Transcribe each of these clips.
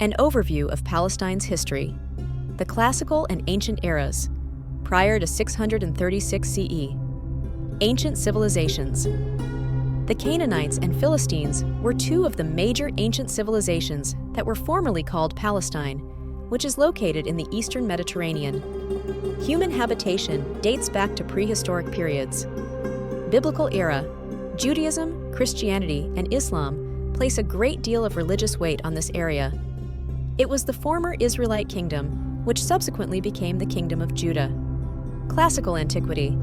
An overview of Palestine's history. The Classical and Ancient Eras, prior to 636 CE. Ancient civilizations. The Canaanites and Philistines were two of the major ancient civilizations that were formerly called Palestine, which is located in the eastern Mediterranean. Human habitation dates back to prehistoric periods. Biblical era. Judaism, Christianity, and Islam place a great deal of religious weight on this area. It was the former Israelite kingdom, which subsequently became the Kingdom of Judah. Classical antiquity.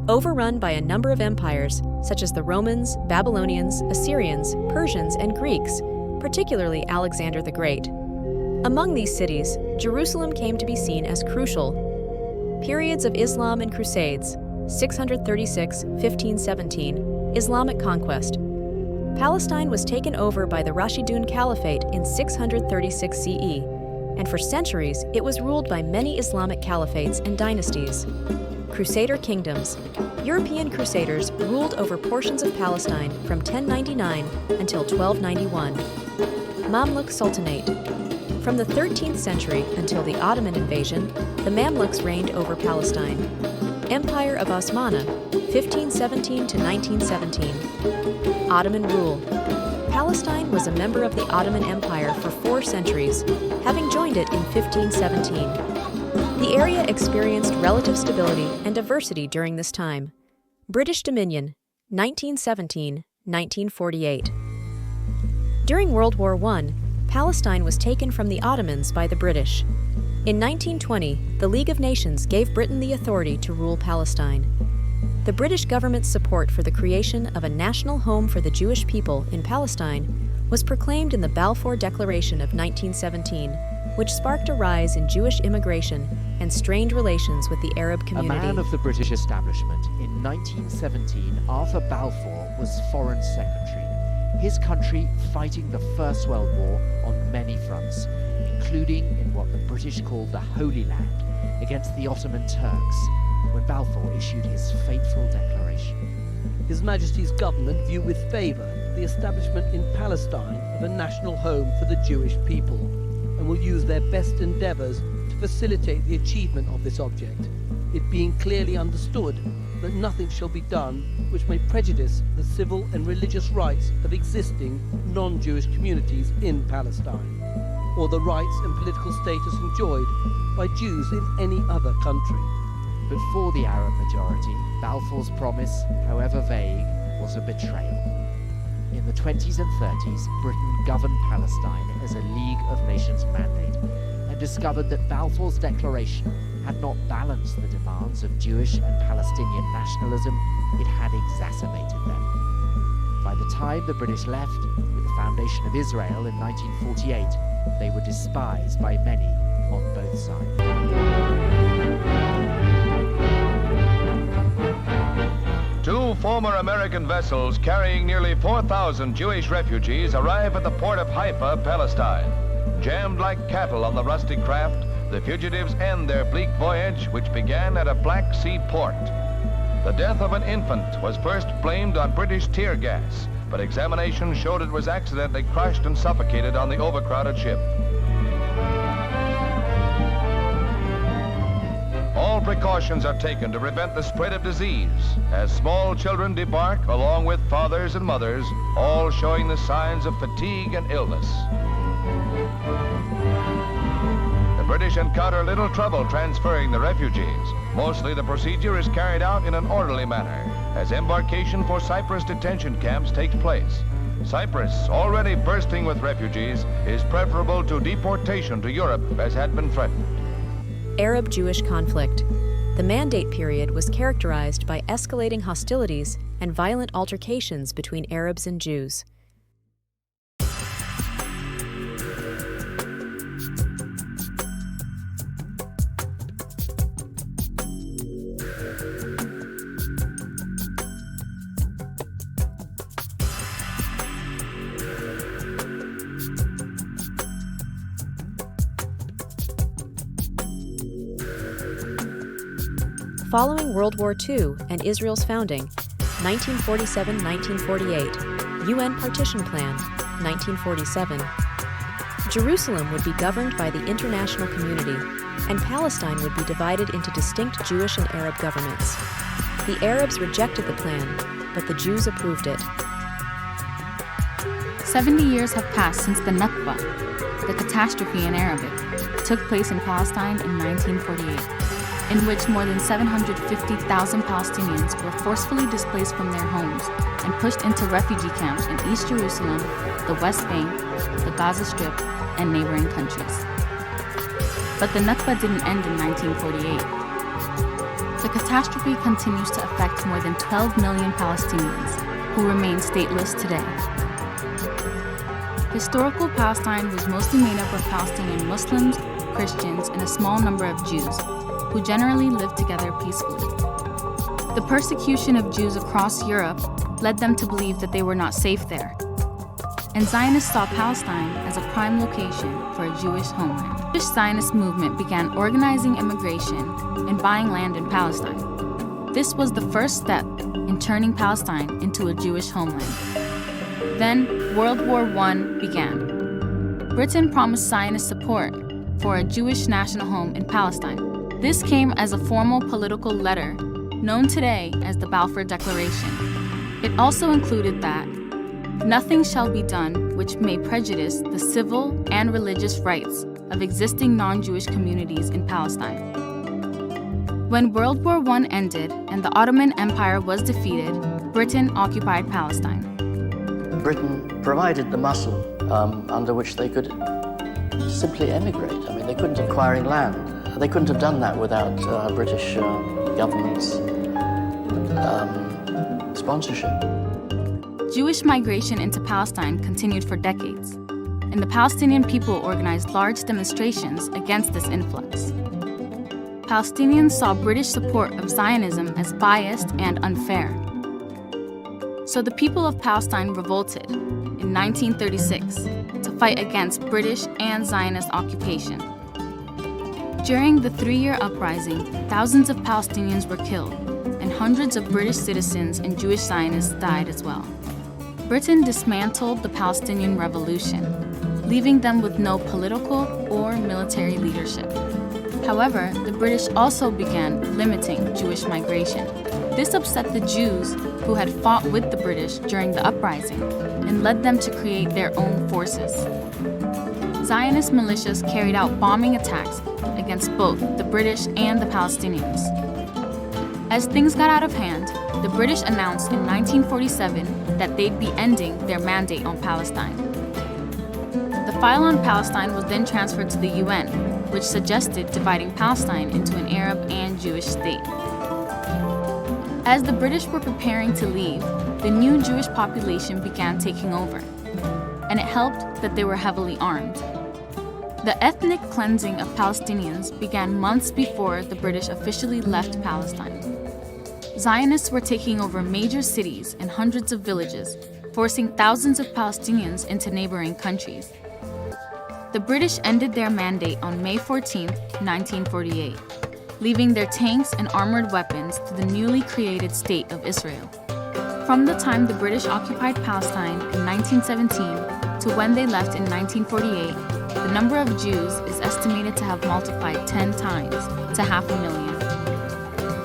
Overrun by a number of empires, such as the Romans, Babylonians, Assyrians, Persians, and Greeks, particularly Alexander the Great. Among these cities, Jerusalem came to be seen as crucial. Periods of Islam and Crusades, 636–1517, Islamic conquest. Palestine was taken over by the Rashidun Caliphate in 636 CE, and for centuries it was ruled by many Islamic caliphates and dynasties. Crusader kingdoms. European crusaders ruled over portions of Palestine from 1099 until 1291. Mamluk Sultanate. From the 13th century until the Ottoman invasion, the Mamluks reigned over Palestine. Empire of Osmana, 1517 to 1917. Ottoman rule. Palestine was a member of the Ottoman Empire for 4 centuries, having joined it in 1517. The area experienced relative stability and diversity during this time. British Dominion, 1917–1948. During World War I, Palestine was taken from the Ottomans by the British. In 1920, the League of Nations gave Britain the authority to rule Palestine. The British government's support for the creation of a national home for the Jewish people in Palestine was proclaimed in the Balfour Declaration of 1917, which sparked a rise in Jewish immigration and strained relations with the Arab community. A man of the British establishment, in 1917, Arthur Balfour was Foreign Secretary. His country fighting the First World War on many fronts, including in what the British called the Holy Land against the Ottoman Turks, when Balfour issued his fateful declaration. His Majesty's government view with favour the establishment in Palestine of a national home for the Jewish people, and will use their best endeavours to facilitate the achievement of this object, it being clearly understood that nothing shall be done which may prejudice the civil and religious rights of existing non-Jewish communities in Palestine, or the rights and political status enjoyed by Jews in any other country. But for the Arab majority, Balfour's promise, however vague, was a betrayal. In the 20s and 30s, Britain governed Palestine as a League of Nations mandate and discovered that Balfour's declaration had not balanced the demands of Jewish and Palestinian nationalism, it had exacerbated them. By the time the British left, with the foundation of Israel in 1948, they were despised by many on both sides. Two former American vessels carrying nearly 4,000 Jewish refugees arrive at the port of Haifa, Palestine. Jammed like cattle on the rusty craft, the fugitives end their bleak voyage, which began at a Black Sea port. The death of an infant was first blamed on British tear gas, but examination showed it was accidentally crushed and suffocated on the overcrowded ship. All precautions are taken to prevent the spread of disease as small children debark along with fathers and mothers, all showing the signs of fatigue and illness. The British encounter little trouble transferring the refugees. Mostly the procedure is carried out in an orderly manner as embarkation for Cyprus detention camps takes place. Cyprus, already bursting with refugees, is preferable to deportation to Europe as had been threatened. Arab-Jewish conflict. The Mandate period was characterized by escalating hostilities and violent altercations between Arabs and Jews. Following World War II and Israel's founding, 1947–1948, UN Partition Plan, 1947. Jerusalem would be governed by the international community, and Palestine would be divided into distinct Jewish and Arab governments. The Arabs rejected the plan, but the Jews approved it. 70 years have passed since the Nakba, the catastrophe in Arabic, took place in Palestine in 1948, in which more than 750,000 Palestinians were forcefully displaced from their homes and pushed into refugee camps in East Jerusalem, the West Bank, the Gaza Strip, and neighboring countries. But the Nakba didn't end in 1948. The catastrophe continues to affect more than 12 million Palestinians, who remain stateless today. Historical Palestine was mostly made up of Palestinian Muslims, Christians, and a small number of Jews, who generally lived together peacefully. The persecution of Jews across Europe led them to believe that they were not safe there, and Zionists saw Palestine as a prime location for a Jewish homeland. The Jewish Zionist movement began organizing immigration and buying land in Palestine. This was the first step in turning Palestine into a Jewish homeland. Then World War I began. Britain promised Zionist support for a Jewish national home in Palestine. This came as a formal political letter known today as the Balfour Declaration. It also included that nothing shall be done which may prejudice the civil and religious rights of existing non-Jewish communities in Palestine. When World War I ended and the Ottoman Empire was defeated, Britain occupied Palestine. Britain provided the muscle under which they could simply emigrate. I mean, they couldn't have acquiring land. They couldn't have done that without British government's sponsorship. Jewish migration into Palestine continued for decades, and the Palestinian people organized large demonstrations against this influx. Palestinians saw British support of Zionism as biased and unfair. So the people of Palestine revolted in 1936 to fight against British and Zionist occupation. During the 3-year uprising, thousands of Palestinians were killed, and hundreds of British citizens and Jewish Zionists died as well. Britain dismantled the Palestinian Revolution, leaving them with no political or military leadership. However, the British also began limiting Jewish migration. This upset the Jews who had fought with the British during the uprising and led them to create their own forces. Zionist militias carried out bombing attacks against both the British and the Palestinians. As things got out of hand, the British announced in 1947 that they'd be ending their mandate on Palestine. The file on Palestine was then transferred to the UN, which suggested dividing Palestine into an Arab and Jewish state. As the British were preparing to leave, the new Jewish population began taking over, and it helped that they were heavily armed. The ethnic cleansing of Palestinians began months before the British officially left Palestine. Zionists were taking over major cities and hundreds of villages, forcing thousands of Palestinians into neighboring countries. The British ended their mandate on May 14, 1948, leaving their tanks and armored weapons to the newly created State of Israel. From the time the British occupied Palestine in 1917 to when they left in 1948, the number of Jews is estimated to have multiplied 10 times to 500,000.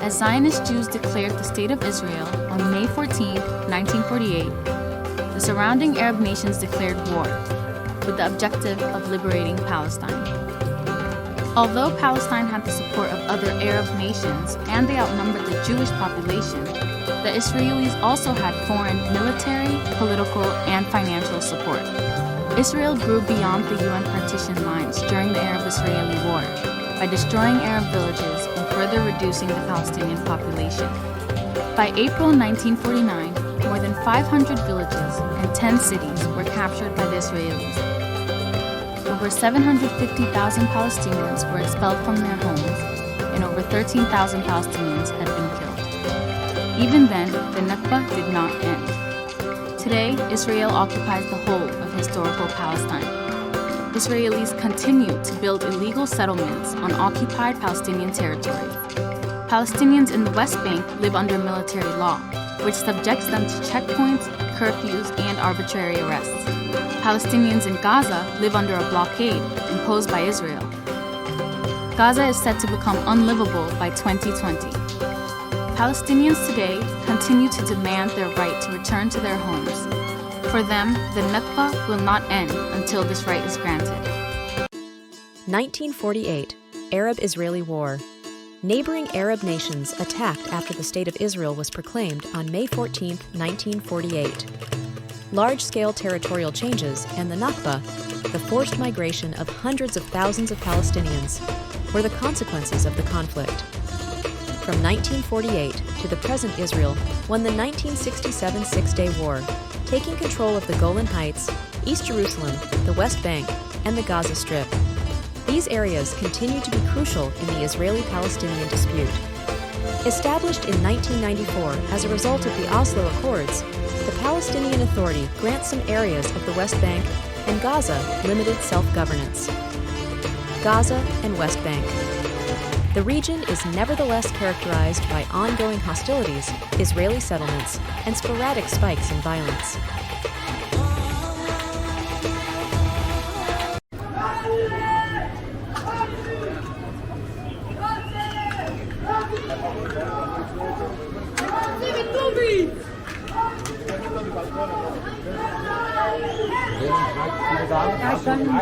As Zionist Jews declared the State of Israel on May 14, 1948, the surrounding Arab nations declared war, with the objective of liberating Palestine. Although Palestine had the support of other Arab nations and they outnumbered the Jewish population, the Israelis also had foreign military, political, and financial support. Israel grew beyond the UN partition lines during the Arab-Israeli War by destroying Arab villages and further reducing the Palestinian population. By April 1949, more than 500 villages and 10 cities were captured by the Israelis. Over 750,000 Palestinians were expelled from their homes, and over 13,000 Palestinians had been killed. Even then, the Nakba did not end. Today, Israel occupies the whole of historical Palestine. Israelis continue to build illegal settlements on occupied Palestinian territory. Palestinians in the West Bank live under military law, which subjects them to checkpoints, curfews, and arbitrary arrests. Palestinians in Gaza live under a blockade imposed by Israel. Gaza is set to become unlivable by 2020. Palestinians today continue to demand their right to return to their homes. For them, the Nakba will not end until this right is granted. 1948, Arab-Israeli War. Neighboring Arab nations attacked after the State of Israel was proclaimed on May 14, 1948. Large-scale territorial changes and the Nakba, the forced migration of hundreds of thousands of Palestinians, were the consequences of the conflict. From 1948 to the present, Israel won the 1967 Six-Day War, taking control of the Golan Heights, East Jerusalem, the West Bank, and the Gaza Strip. These areas continue to be crucial in the Israeli-Palestinian dispute. Established in 1994 as a result of the Oslo Accords, the Palestinian Authority grants some areas of the West Bank and Gaza limited self-governance. Gaza and West Bank. The region is nevertheless characterized by ongoing hostilities, Israeli settlements, and sporadic spikes in violence.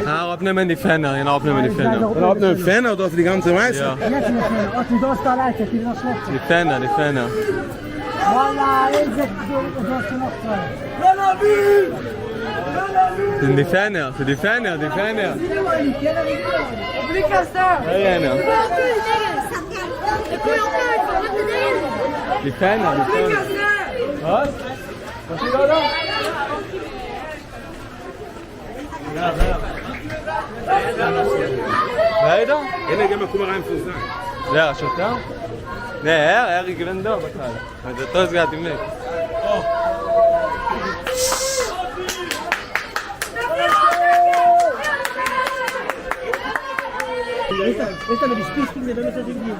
Ja, opnemen die Fenner, ja, opnemen die Fenner. En opnemen Fenner of die ganze meisje? Ja. Die Fenner, die Fenner. Sind die Fenner, die Fenner, die Fenner. Die Fenner, die Fenner. Was? Was ist da? Leider? הנה גם מקום הרעים פוזן. זה השוטר? זה ארי גלנדו בכלל. זה אותו סגרת עם לב. Esta me dispisting de dónde se tiene que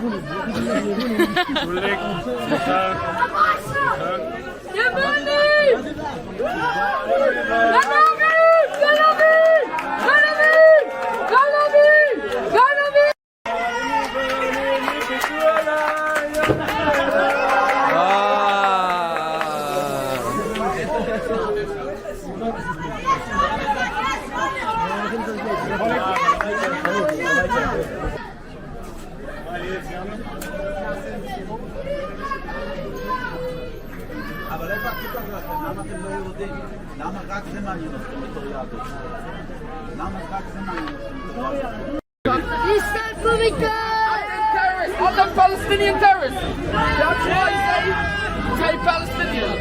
אבל איפה הכיתות לכם? למה אתם לא יהודים? למה רק זה מעניין אתכם בתור יהדות? למה רק זה מעניין אתכם? All them Palestinian terrorists! That's why they say Palestinian!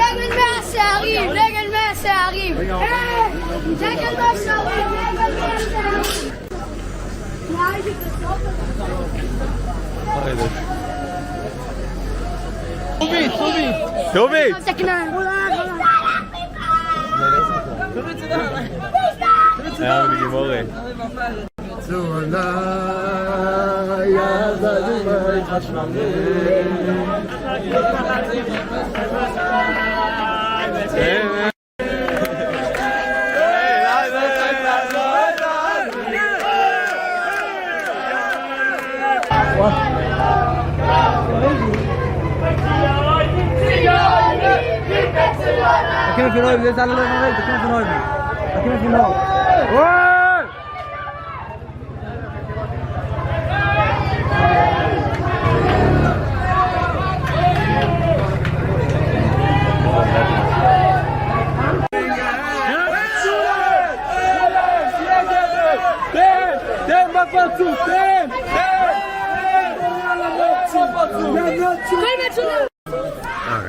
نجل مع السعريب نجل مع السعريب نجل مع السعريب نجل مع السعريب טובי! היה בגימורי. Aqui no final, eles falam aqui no final. Aqui no final.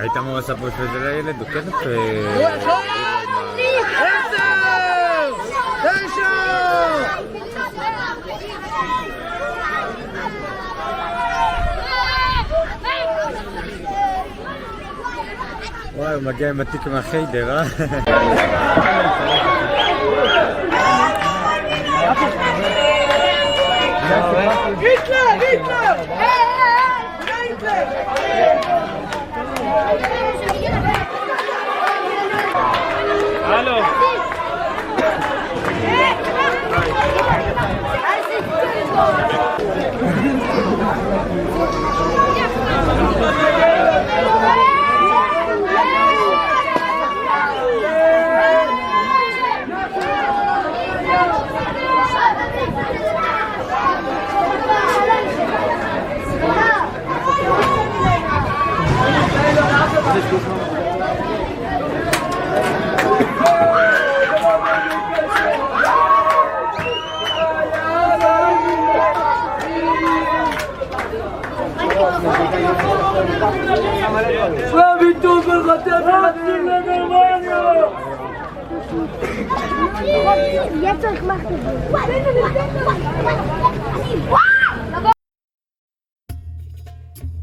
ראית מה הוא עשה פה שזה לילד? הוא כסף... וואי, הוא מגיע עם התיק מהחיידר, אה? היטלר! היטלר! הלו!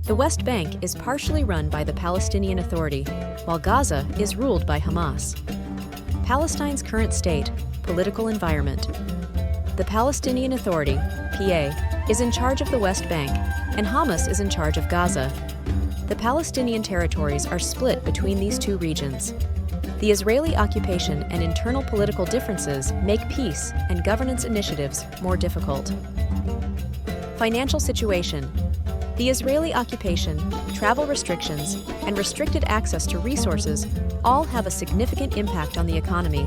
The West Bank is partially run by the Palestinian Authority, while Gaza is ruled by Hamas. Palestine's current state, political environment. The Palestinian Authority, PA, is in charge of the West Bank, and Hamas is in charge of Gaza. The Palestinian territories are split between these two regions. The Israeli occupation and internal political differences make peace and governance initiatives more difficult. Financial situation. The Israeli occupation, travel restrictions, and restricted access to resources all have a significant impact on the economy.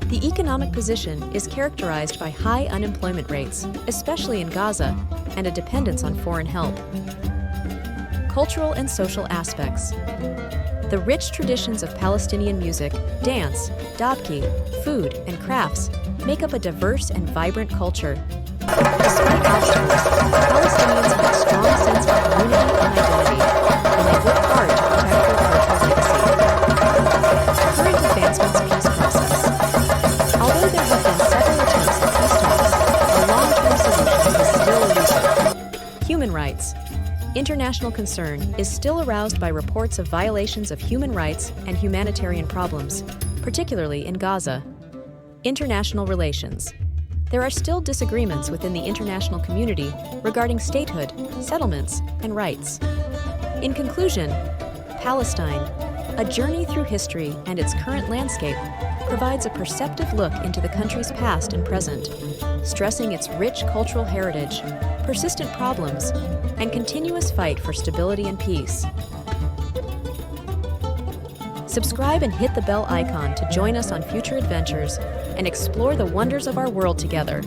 The economic position is characterized by high unemployment rates, especially in Gaza, and a dependence on foreign help. Cultural and social aspects. The rich traditions of Palestinian music, dance, dabki, food, and crafts make up a diverse and vibrant culture. Despite obstacles, Palestinians have a strong sense of community and identity, and they work hard to protect their cultural legacy. Current advancements peace process. Although there have been several attempts at peace talks, a long-term solution is still elusive. Human rights. International concern is still aroused by reports of violations of human rights and humanitarian problems, particularly in Gaza. International relations. There are still disagreements within the international community regarding statehood, settlements, and rights. In conclusion, Palestine, a journey through history and its current landscape, provides a perceptive look into the country's past and present, stressing its rich cultural heritage, persistent problems, and continuous fight for stability and peace. Subscribe and hit the bell icon to join us on future adventures and explore the wonders of our world together.